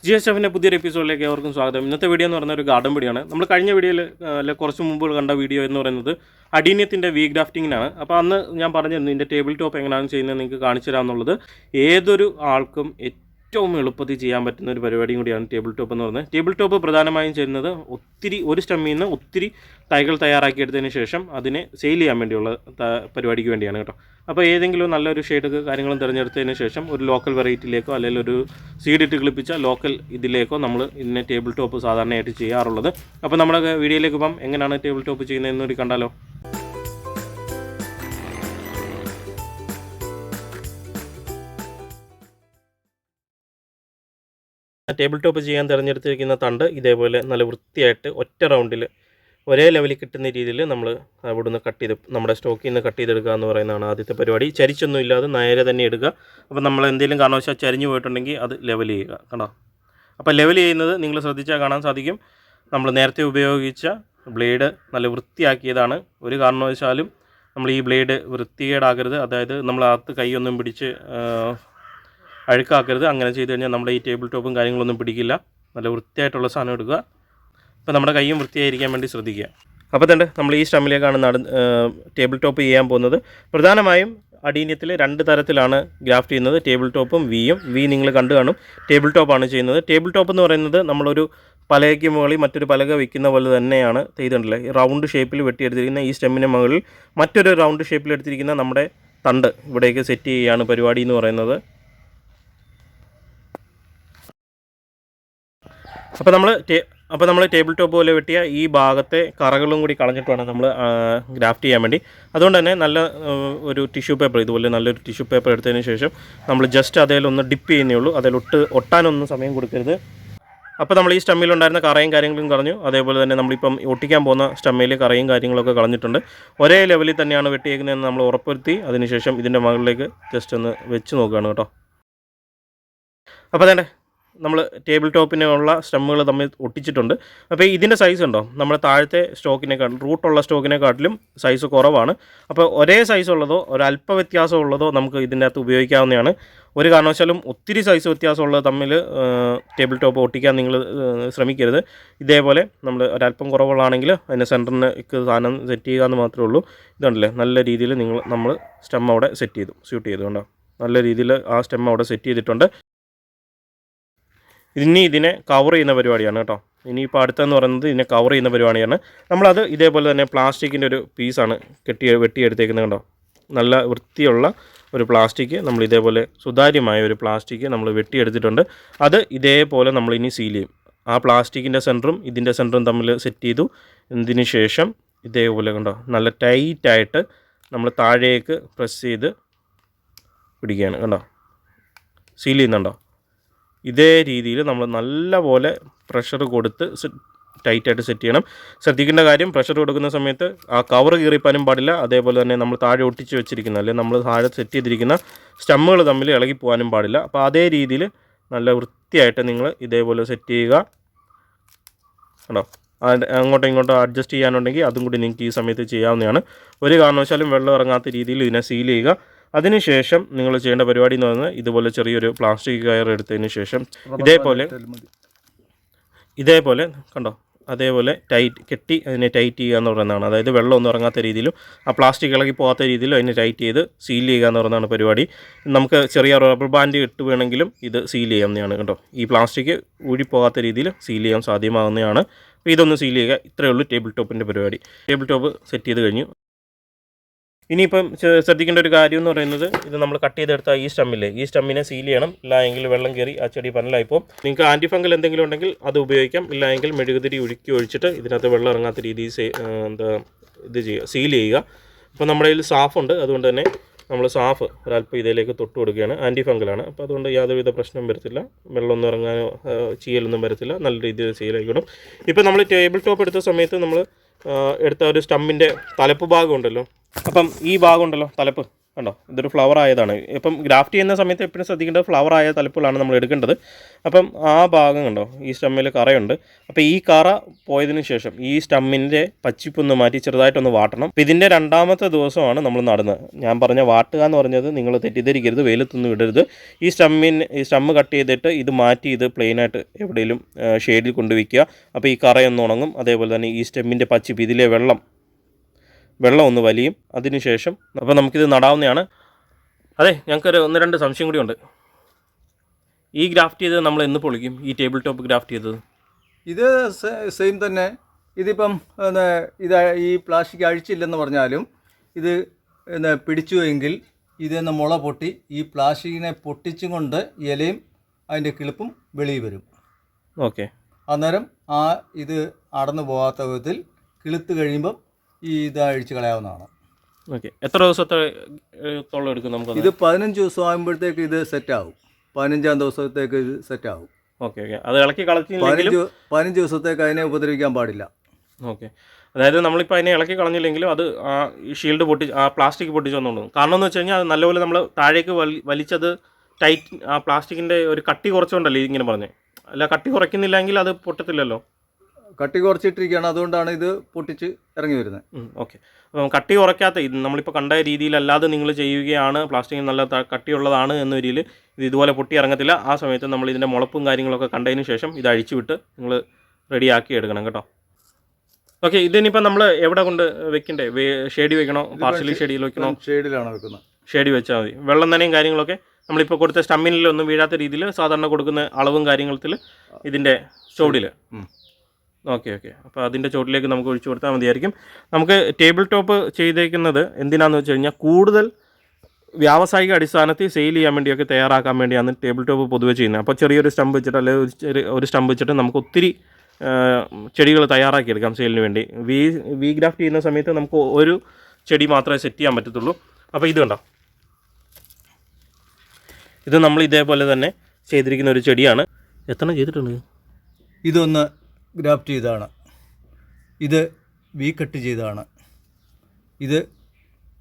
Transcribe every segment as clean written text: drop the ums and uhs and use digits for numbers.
GSFിൻ്റെ പുതിയൊരു എപ്പിസോഡിലേക്ക് അവർക്കും സ്വാഗതം. ഇന്നത്തെ വീഡിയോ എന്ന് പറയുന്നത് ഒരു ഗാർഡൻ വീഡിയോ ആണ്. നമ്മൾ കഴിഞ്ഞ വീഡിയോയിൽ കുറച്ച് മുമ്പ് കണ്ട വീഡിയോ എന്ന് പറയുന്നത് അഡീനിയത്തിൻ്റെ വി ഗ്രാഫ്റ്റിങ്ങിനാണ്. അപ്പോൾ അന്ന് ഞാൻ പറഞ്ഞിരുന്നു ഇതിൻ്റെ ടേബിൾ ടോപ്പ് എങ്ങനെയാണ് ചെയ്യുന്നത് നിങ്ങൾക്ക് കാണിച്ചു തരാമെന്നുള്ളത്. ഏതൊരു ആൾക്കും ഏറ്റവും എളുപ്പത്തിൽ ചെയ്യാൻ പറ്റുന്ന ഒരു പരിപാടിയും കൂടിയാണ് ടേബിൾ ടോപ്പ് എന്ന് പറയുന്നത്. ടേബിൾ ടോപ്പ് പ്രധാനമായും ചെയ്യുന്നത് ഒരു സ്റ്റമ്മിൽ നിന്ന് ഒത്തിരി തൈകൾ തയ്യാറാക്കിയെടുത്തതിന് ശേഷം അതിനെ സെയിൽ ചെയ്യാൻ വേണ്ടിയുള്ള പരിപാടിക്ക് വേണ്ടിയാണ് കേട്ടോ. അപ്പോൾ ഏതെങ്കിലും നല്ലൊരു ഷെയ്ഡ് കാര്യങ്ങളും തിരഞ്ഞെടുത്തതിന് ശേഷം ഒരു ലോക്കൽ വെറൈറ്റിയിലേക്കോ അല്ലെങ്കിൽ ഒരു സീഡിട്ട് ക്ലിപ്പിച്ച ലോക്കൽ ഇതിലേക്കോ നമ്മൾ ഇതിനെ ടേബിൾ ടോപ്പ് സാധാരണയായിട്ട് ചെയ്യാറുള്ളത്. അപ്പോൾ നമ്മുടെ വീഡിയോയിലേക്ക് പോകാം. എങ്ങനെയാണ് ടേബിൾ ടോപ്പ് ചെയ്യുന്നതെന്ന് കൂടി കണ്ടാലോ. ടേബിൾ ടോപ്പ് ചെയ്യാൻ തിരഞ്ഞെടുത്തിരിക്കുന്ന തണ്ട് ഇതേപോലെ നല്ല വൃത്തിയായിട്ട് ഒറ്റ റൗണ്ടിൽ ഒരേ ലെവലിൽ കിട്ടുന്ന രീതിയിൽ നമ്മൾ അവിടുന്ന് കട്ട് ചെയ്ത് നമ്മുടെ സ്റ്റോക്കിൽ നിന്ന് കട്ട് ചെയ്തെടുക്കുക എന്ന് പറയുന്നതാണ് ആദ്യത്തെ പരിപാടി. ചരിച്ചൊന്നും ഇല്ലാതെ നേരെ തന്നെ എടുക്കുക. അപ്പോൾ നമ്മൾ എന്തെങ്കിലും കാരണവശാൽ ചരിഞ്ഞു പോയിട്ടുണ്ടെങ്കിൽ അത് ലെവൽ ചെയ്യുക. കണ്ടോ? അപ്പോൾ ലെവൽ ചെയ്യുന്നത് നിങ്ങൾ ശ്രദ്ധിച്ചാൽ കാണാൻ സാധിക്കും. നമ്മൾ നേരത്തെ ഉപയോഗിച്ച ബ്ലേഡ് നല്ല വൃത്തിയാക്കിയതാണ്. ഒരു കാരണവശാലും നമ്മൾ ഈ ബ്ലേഡ് വൃത്തികേടാകരുത്. അതായത് നമ്മൾ അകത്ത് കൈയൊന്നും പിടിച്ച് അഴുക്കാക്കരുത്. അങ്ങനെ ചെയ്ത് കഴിഞ്ഞാൽ നമ്മുടെ ഈ ടേബിൾ ടോപ്പും കാര്യങ്ങളൊന്നും പിടിക്കില്ല. നല്ല വൃത്തിയായിട്ടുള്ള സാധനം എടുക്കുക. അപ്പോൾ നമ്മുടെ കൈയും വൃത്തിയായിരിക്കാൻ വേണ്ടി ശ്രദ്ധിക്കുക. അപ്പോൾ തന്നെ നമ്മൾ ഈ സ്റ്റമ്മിലേക്കാണ് ടേബിൾ ടോപ്പ് ചെയ്യാൻ പോകുന്നത്. പ്രധാനമായും അഡീനിയത്തിൽ 2 തരത്തിലാണ് ഗ്രാഫ്റ്റ് ചെയ്യുന്നത്. ടേബിൾ ടോപ്പും വി നിങ്ങൾ കണ്ടു കാണും. ടേബിൾ ടോപ്പാണ് ചെയ്യുന്നത്. ടേബിൾ ടോപ്പ് എന്ന് പറയുന്നത് നമ്മളൊരു പലകയ്ക്ക് മുകളിൽ മറ്റൊരു പലക വയ്ക്കുന്ന പോലെ തന്നെയാണ് ചെയ്തിട്ടുള്ളത്. റൗണ്ട് ഷേപ്പിൽ വെട്ടിയെടുത്തിരിക്കുന്ന ഈ സ്റ്റെമ്മിന് മുകളിൽ മറ്റൊരു റൗണ്ട് ഷേപ്പിൽ എടുത്തിരിക്കുന്ന നമ്മുടെ തണ്ട് ഇവിടേക്ക് സെറ്റ് ചെയ്യുകയാണ് പരിപാടി എന്ന് പറയുന്നത്. അപ്പോൾ നമ്മൾ ടേബിൾ ടോപ്പ് പോലെ വെട്ടിയ ഈ ഭാഗത്തെ കറകളും കൂടി കളഞ്ഞിട്ട് വേണം നമ്മൾ ഗ്രാഫ്റ്റ് ചെയ്യാൻ വേണ്ടി. അതുകൊണ്ട് തന്നെ നല്ല ഒരു ടിഷ്യൂ പേപ്പർ, ഇതുപോലെ നല്ലൊരു ടിഷ്യൂ പേപ്പർ എടുത്തതിന് ശേഷം നമ്മൾ ജസ്റ്റ് അതിലൊന്ന് ഡിപ്പ് ചെയ്യുന്നേ ഉള്ളൂ. അതിൽ ഒട്ടാനൊന്നും സമയം കൊടുക്കരുത്. അപ്പോൾ നമ്മൾ ഈ സ്റ്റമ്മിലുണ്ടായിരുന്ന കറയും കാര്യങ്ങളും കളഞ്ഞു. അതേപോലെ തന്നെ നമ്മളിപ്പം ഒട്ടിക്കാൻ പോകുന്ന സ്റ്റമ്മിൽ കറയും കാര്യങ്ങളൊക്കെ കളഞ്ഞിട്ടുണ്ട്. ഒരേ ലെവലിൽ തന്നെയാണ് വെട്ടിയേക്കുന്നതെന്ന് നമ്മൾ ഉറപ്പുവരുത്തി അതിനുശേഷം ഇതിൻ്റെ മുകളിലേക്ക് ജസ്റ്റ് ഒന്ന് വെച്ച് നോക്കുകയാണ് കേട്ടോ. അപ്പോൾ തന്നെ നമ്മൾ ടേബിൾ ടോപ്പിനുള്ള സ്റ്റമ്മുകൾ തമ്മിൽ ഒട്ടിച്ചിട്ടുണ്ട്. അപ്പോൾ ഇതിൻ്റെ സൈസ് ഉണ്ടോ, നമ്മുടെ താഴത്തെ സ്റ്റോക്കിനെക്കാട്ടും റൂട്ടുള്ള സ്റ്റോക്കിനെക്കാട്ടിലും സൈസ് കുറവാണ്. അപ്പോൾ ഒരേ സൈസ് ഉള്ളതോ ഒരല്പ വ്യത്യാസം ഉള്ളതോ നമുക്ക് ഇതിൻ്റെ അകത്ത് ഉപയോഗിക്കാവുന്നതാണ്. ഒരു കാരണവശാലും ഒത്തിരി സൈസ് വ്യത്യാസമുള്ളത് തമ്മിൽ ടേബിൾ ടോപ്പ് ഒട്ടിക്കാൻ നിങ്ങൾ ശ്രമിക്കരുത്. ഇതേപോലെ നമ്മൾ ഒരല്പം കുറവുള്ളതാണെങ്കിൽ അതിൻ്റെ സെൻറ്ററിലേക്ക് സാധനം സെറ്റ് ചെയ്യുക എന്ന് മാത്രമേ ഉള്ളൂ. ഇതുണ്ടല്ലേ, നല്ല രീതിയിൽ നമ്മൾ സ്റ്റെം അവിടെ ഷൂട്ട് ചെയ്തുകൊണ്ടോ നല്ല രീതിയിൽ ആ സ്റ്റെം അവിടെ സെറ്റ് ചെയ്തിട്ടുണ്ട്. ഇനി ഇതിനെ കവർ ചെയ്യുന്ന പരിപാടിയാണ് കേട്ടോ. ഇനിയിപ്പോൾ അടുത്തെന്ന് പറയുന്നത് ഇതിനെ കവർ ചെയ്യുന്ന പരിപാടിയാണ്. നമ്മളത് ഇതേപോലെ തന്നെ പ്ലാസ്റ്റിക്കിൻ്റെ ഒരു പീസാണ് വെട്ടിയെടുത്തേക്കുന്നത് കേട്ടോ. നല്ല വൃത്തിയുള്ള ഒരു പ്ലാസ്റ്റിക് നമ്മൾ ഇതേപോലെ സുതാര്യമായ ഒരു പ്ലാസ്റ്റിക് നമ്മൾ വെട്ടിയെടുത്തിട്ടുണ്ട്. അത് ഇതേപോലെ നമ്മൾ ഇനി സീൽ ചെയ്യും. ആ പ്ലാസ്റ്റിക്കിൻ്റെ സെൻറ്ററും ഇതിൻ്റെ സെൻറ്ററും തമ്മിൽ സെറ്റ് ചെയ്തു. ഇതിന് ശേഷം ഇതേപോലെ കണ്ടോ നല്ല ടൈറ്റായിട്ട് നമ്മൾ താഴേക്ക് പ്രസ് ചെയ്ത് പിടിക്കുകയാണ് കണ്ടോ. സീൽ ചെയ്യുന്നുണ്ടോ? ഇതേ രീതിയിൽ നമ്മൾ നല്ലപോലെ പ്രഷർ കൊടുത്ത് ടൈറ്റായിട്ട് സെറ്റ് ചെയ്യണം. ശ്രദ്ധിക്കേണ്ട കാര്യം, പ്രഷർ കൊടുക്കുന്ന സമയത്ത് ആ കവർ കീറിപ്പാനും പാടില്ല. അതേപോലെ തന്നെ നമ്മൾ താഴെ ഒട്ടിച്ച് വെച്ചിരിക്കുന്ന അല്ലെങ്കിൽ നമ്മൾ താഴെ സെറ്റ് ചെയ്തിരിക്കുന്ന സ്റ്റമ്മുകൾ തമ്മിൽ ഇളകി പോകാനും പാടില്ല. അപ്പോൾ അതേ രീതിയിൽ നല്ല വൃത്തിയായിട്ട് നിങ്ങൾ ഇതേപോലെ സെറ്റ് ചെയ്യുക കേട്ടോ. അങ്ങോട്ടും ഇങ്ങോട്ടും അഡ്ജസ്റ്റ് ചെയ്യാനുണ്ടെങ്കിൽ അതും കൂടി നിങ്ങൾക്ക് ഈ സമയത്ത് ചെയ്യാവുന്നതാണ്. ഒരു കാരണവശാലും വെള്ളം ഇറങ്ങാത്ത രീതിയിൽ ഇതിനെ സീൽ ചെയ്യുക. അതിനുശേഷം നിങ്ങൾ ചെയ്യേണ്ട പരിപാടി എന്ന് പറയുന്നത് ഇതുപോലെ ചെറിയൊരു പ്ലാസ്റ്റിക് കയർ എടുത്തതിന് ശേഷം ഇതേപോലെ കണ്ടോ അതേപോലെ കെട്ടി അതിനെ ടൈറ്റ് ചെയ്യുക എന്ന് പറയുന്നതാണ്. അതായത് വെള്ളമൊന്നും ഇറങ്ങാത്ത രീതിയിലും ആ പ്ലാസ്റ്റിക് ഇളകി പോകാത്ത രീതിയിലും അതിനെ ടൈറ്റ് ചെയ്ത് സീൽ ചെയ്യുക എന്ന് പറയുന്നതാണ് പരിപാടി. നമുക്ക് ചെറിയ റബ്ബർ ബാൻഡ് ഇട്ട് വേണമെങ്കിലും ഇത് സീൽ ചെയ്യാവുന്നതാണ് കേട്ടോ. ഈ പ്ലാസ്റ്റിക് ഊഴിപ്പോകാത്ത രീതിയിൽ സീൽ ചെയ്യാൻ സാധ്യമാകുന്നതാണ്. അപ്പോൾ ഇതൊന്ന് സീൽ ചെയ്യുക. ഇത്രയേ ഉള്ളൂ ടേബിൾ ടോപ്പിൻ്റെ പരിപാടി. ടേബിൾ ടോപ്പ് സെറ്റ് ചെയ്ത് കഴിഞ്ഞു. ഇനിയിപ്പം ശ്രദ്ധിക്കേണ്ട ഒരു കാര്യം എന്ന് പറയുന്നത്, ഇത് നമ്മൾ കട്ട് ചെയ്തെടുത്ത ഈ സ്റ്റമ്മിനെ സീൽ ചെയ്യണം. ഇല്ല എങ്കിൽ വെള്ളം കയറി ആ ചെടി പന്നലായിപ്പോൾ. നിങ്ങൾക്ക് ആൻറ്റി ഫംഗൽ എന്തെങ്കിലും ഉണ്ടെങ്കിൽ അത് ഉപയോഗിക്കാം. ഇല്ല എങ്കിൽ മെഴുകുതിരി ഒഴിച്ചിട്ട് ഇതിനകത്ത് വെള്ളം ഇറങ്ങാത്ത രീതിയിൽ സീൽ ചെയ്യുക. അപ്പോൾ നമ്മുടെ കയ്യിൽ സാഫുണ്ട്. അതുകൊണ്ട് തന്നെ നമ്മൾ സാഫ് ഒരല്പം ഇതിലേക്ക് തൊട്ട് കൊടുക്കുകയാണ്. ആൻറ്റി ഫംഗലാണ്. അപ്പോൾ അതുകൊണ്ട് യാതൊരുവിധ പ്രശ്നവും വരത്തില്ല. വെള്ളമൊന്നും ഇറങ്ങാനോ ചീയലൊന്നും വരത്തില്ല. നല്ല രീതിയിൽ സീലായിക്കണം. ഇപ്പോൾ നമ്മൾ ടേബിൾ ടോപ്പ് എടുത്ത സമയത്ത് നമ്മൾ എടുത്ത ഒരു സ്റ്റമ്മിൻ്റെ തലപ്പ് ഭാഗം ഉണ്ടല്ലോ. അപ്പം ഈ ഭാഗം ഉണ്ടല്ലോ തലപ്പ്, കണ്ടോ, ഇതൊരു ഫ്ലവർ ആയതാണ്. ഇപ്പം ഗ്രാഫ്റ്റ് ചെയ്യുന്ന സമയത്ത് എപ്പോഴും ശ്രദ്ധിക്കേണ്ടത് ഫ്ലവർ ആയ തലപ്പുകളാണ് നമ്മൾ എടുക്കേണ്ടത്. അപ്പം ആ ഭാഗം കണ്ടോ, ഈ സ്റ്റമ്മിൽ കറയുണ്ട്. അപ്പോൾ ഈ കറ പോയതിന് ശേഷം ഈ സ്റ്റമ്മിൻ്റെ പച്ചിപ്പൊന്ന് മാറ്റി ചെറുതായിട്ടൊന്ന് വാട്ടണം. അപ്പോൾ ഇതിൻ്റെ 2ാമത്തെ ദിവസമാണ് നമ്മൾ നടുന്നത്. ഞാൻ പറഞ്ഞ വാട്ടുക എന്ന് പറഞ്ഞത് നിങ്ങൾ തെറ്റിദ്ധരിക്കരുത്, വെയിലത്തൊന്നും ഇടരുത്. ഈ സ്റ്റമ്മ് കട്ട് ചെയ്തിട്ട് ഇത് മാറ്റി ഇത് പ്ലെയിനായിട്ട് എവിടെയെങ്കിലും ഷെയ്ഡിൽ കൊണ്ടുവയ്ക്കുക. അപ്പോൾ ഈ കറയൊന്ന് ഉണങ്ങും. അതേപോലെ തന്നെ ഈ സ്റ്റമ്മിൻ്റെ പച്ചിപ്പ്, ഇതിലെ വെള്ളം ഒന്ന് വലിയും. അതിനുശേഷം അപ്പോൾ നമുക്കിത് നടാവുന്നതാണ്. അതെ, ഞങ്ങൾക്കൊരു 1-2 സംശയം കൂടി ഉണ്ട്. ഈ ഗ്രാഫ്റ്റ് ചെയ്തത് നമ്മൾ എന്ന് പൊളിക്കും? ഈ ടേബിൾ ടോപ്പ് ഗ്രാഫ്റ്റ് ചെയ്തത് ഇത് സെയിം തന്നെ. ഇതിപ്പം ഇത് ഈ പ്ലാസ്റ്റിക് അഴിച്ചില്ലെന്ന് പറഞ്ഞാലും ഇത് പിടിച്ചു എങ്കിൽ ഇതെന്ന് മുള പൊട്ടി ഈ പ്ലാസ്റ്റിക്കിനെ പൊട്ടിച്ചും കൊണ്ട് ഇലയും അതിൻ്റെ കിളിപ്പും വെളിയിൽ വരും. ഓക്കെ. അന്നേരം ഇത് അടന്നു പോകാത്ത വിധത്തിൽ കിളുത്ത് കഴിയുമ്പം ഈ ഇത് അഴിച്ച് കളയാവുന്നതാണ്. ഓക്കെ. എത്ര ദിവസത്തോളം എടുക്കും നമുക്ക്? ഇത് 15 ദിവസം ആകുമ്പോഴത്തേക്ക് ഇത് സെറ്റാവും. 15ാം ദിവസത്തേക്ക് ഇത് സെറ്റാവും. ഓക്കെ. അത് ഇളക്കി കളഞ്ഞില്ലെങ്കിലും 15 ദിവസത്തേക്ക് അതിനെ ഉപദ്രവിക്കാൻ പാടില്ല. ഓക്കെ. അതായത് നമ്മളിപ്പോൾ അതിനെ ഇളക്കി കളഞ്ഞില്ലെങ്കിലും അത് ഈ ഷീൽഡ് പ്ലാസ്റ്റിക് പൊട്ടിച്ച് വന്നുകൊണ്ടു. കാരണം എന്ന് വെച്ച് കഴിഞ്ഞാൽ അത് നല്ലപോലെ നമ്മൾ താഴേക്ക് വലിച്ചത് ടൈറ്റ്, ആ പ്ലാസ്റ്റിക്കിൻ്റെ ഒരു കട്ടി കുറച്ചുകൊണ്ടല്ലേ ഇങ്ങനെ പറഞ്ഞേ? അല്ല, കട്ടി കുറയ്ക്കുന്നില്ലെങ്കിൽ അത് പൊട്ടത്തില്ലല്ലോ. കട്ടി കുറച്ചിട്ടിരിക്കുകയാണ്, അതുകൊണ്ടാണ് ഇത് പൊട്ടിച്ച് ഇറങ്ങി വരുന്നത്. ഓക്കെ. അപ്പം കട്ടി കുറയ്ക്കാത്ത ഇത് നമ്മളിപ്പോൾ കണ്ട രീതിയിലല്ലാതെ നിങ്ങൾ ചെയ്യുകയാണ്, പ്ലാസ്റ്റിക് നല്ല കട്ടിയുള്ളതാണ് എന്ന രീതിയിൽ ഇത് ഇതുപോലെ പൊട്ടി ഇറങ്ങത്തില്ല. ആ സമയത്ത് നമ്മൾ ഇതിൻ്റെ മുളപ്പും കാര്യങ്ങളൊക്കെ കണ്ടതിന് ശേഷം ഇത് അഴിച്ചു വിട്ട് നിങ്ങൾ റെഡിയാക്കി എടുക്കണം കേട്ടോ. ഓക്കെ. ഇതിനിപ്പോൾ നമ്മൾ എവിടെ കൊണ്ട് വെക്കണ്ടേ? ഷേഡി വെക്കണോ, പാർഷ്യലി ഷേഡിയിൽ വെക്കണോ? ഷേഡിലാണ് വെക്കുന്നത്. ഷേഡി വെച്ചാൽ മതി. വെള്ളം നനയും കാര്യങ്ങളൊക്കെ നമ്മളിപ്പോൾ കൊടുത്ത സ്റ്റമ്മിനിലൊന്നും വീഴാത്ത രീതിയിൽ സാധാരണ കൊടുക്കുന്ന അളവും കാര്യങ്ങളത്തിൽ ഇതിൻ്റെ ചോടിൽ. ഓക്കെ. അപ്പോൾ അതിൻ്റെ ചോട്ടിലേക്ക് നമുക്ക് ഒഴിച്ചു കൊടുത്താൽ മതിയായിരിക്കും. നമുക്ക് ടേബിൾ ടോപ്പ് ചെയ്തേക്കുന്നത് എന്തിനാണെന്ന് വെച്ച് കഴിഞ്ഞാൽ കൂടുതൽ വ്യാവസായിക അടിസ്ഥാനത്തിൽ സെയിൽ ചെയ്യാൻ വേണ്ടിയൊക്കെ തയ്യാറാക്കാൻ വേണ്ടിയാണ് ടേബിൾ ടോപ്പ് പൊതുവെ ചെയ്യുന്നത്. അപ്പോൾ ചെറിയൊരു സ്റ്റമ്പ് വെച്ചിട്ട് അല്ലെങ്കിൽ ഒരു സ്റ്റമ്പ് വെച്ചിട്ട് നമുക്ക് ഒത്തിരി ചെടികൾ തയ്യാറാക്കിയെടുക്കാം സെയിലിന് വേണ്ടി. വി ഗ്രാഫ്റ്റ് ചെയ്യുന്ന സമയത്ത് നമുക്ക് ഒരു ചെടി മാത്രമേ സെറ്റ് ചെയ്യാൻ പറ്റത്തുള്ളൂ. അപ്പോൾ ഇത് കണ്ടോ, ഇത് നമ്മൾ ഇതേപോലെ തന്നെ ചെയ്തിരിക്കുന്ന ഒരു ചെടിയാണ്. എത്ര ചെയ്തിട്ടുണ്ട്? ഇതൊന്ന് ഗ്രാഫ്റ്റ് ചെയ്തതാണ്, ഇത് വി കട്ട് ചെയ്തതാണ്, ഇത്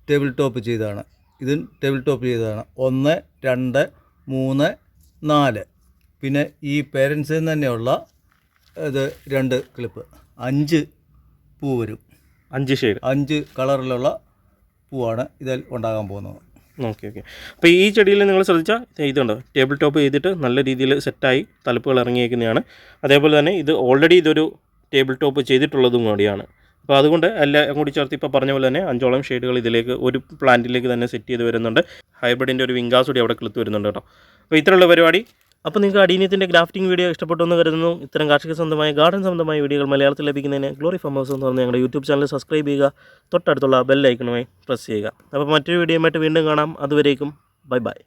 ടേബിൾ ടോപ്പ് ചെയ്തതാണ്, ഇത് ടേബിൾ ടോപ്പ് ചെയ്തതാണ്. 1, 2, 3, 4. പിന്നെ ഈ പേരൻസിൽ നിന്ന് തന്നെയുള്ള ഇത് 2 ക്ലിപ്പ്, 5 പൂ വരും. 5 ഷെയ്ഡ്, 5 കളറിലുള്ള പൂവാണ് ഇതിൽ ഉണ്ടാകാൻ പോകുന്നത്. ഓക്കെ. അപ്പോൾ ഈ ചെടിയിൽ നിങ്ങൾ ശ്രദ്ധിച്ചാൽ ഇതുണ്ട്, ടേബിൾ ടോപ്പ് ചെയ്തിട്ട് നല്ല രീതിയിൽ സെറ്റായി തലപ്പുകൾ ഇറങ്ങിയേക്കുന്നതാണ്. അതേപോലെ തന്നെ ഇത് ഓൾറെഡി ഇതൊരു ടേബിൾ ടോപ്പ് ചെയ്തിട്ടുള്ളതും കൂടിയാണ്. അപ്പോൾ അതുകൊണ്ട് എല്ലാം കൂടി ചേർത്ത് ഇപ്പോൾ പറഞ്ഞ പോലെ തന്നെ 5ഓളം ഷെയ്ഡുകൾ ഇതിലേക്ക് ഒരു പ്ലാന്റിലേക്ക് തന്നെ സെറ്റ് ചെയ്ത് വരുന്നുണ്ട്. ഹൈബ്രിഡിൻ്റെ ഒരു വിങ്കാസ് കൂടി അവിടെ കിളുത്ത് വരുന്നുണ്ട് കേട്ടോ. അപ്പോൾ ഇത്രയുള്ള പരിപാടി. അപ്പോൾ നിങ്ങൾക്ക് അടീനിയത്തിൻ്റെ ഗ്രാഫ്റ്റിംഗ് വീഡിയോ ഇഷ്ടപ്പെട്ടു എന്ന് കരുതുന്നു. ഇത്തരം കാർഷിക സംബന്ധമായ ഗാർഡൻ സംബന്ധമായ വീഡിയോകൾ മലയാളത്തിൽ ലഭിക്കുന്നതിന് ഗ്ലോറി ഫാം ഹൗസ് എന്ന് പറഞ്ഞാൽ ഞങ്ങളുടെ യൂട്യൂബ് ചാനൽ സബ്സ്ക്രൈബ് ചെയ്യുക, തൊട്ടടുത്തുള്ള ബെൽ ഐക്കണുമായി പ്രസ് ചെയ്യുക. അപ്പോൾ മറ്റൊരു വീഡിയോയുമായിട്ട് വീണ്ടും കാണാം. അതുവരേക്കും ബൈ.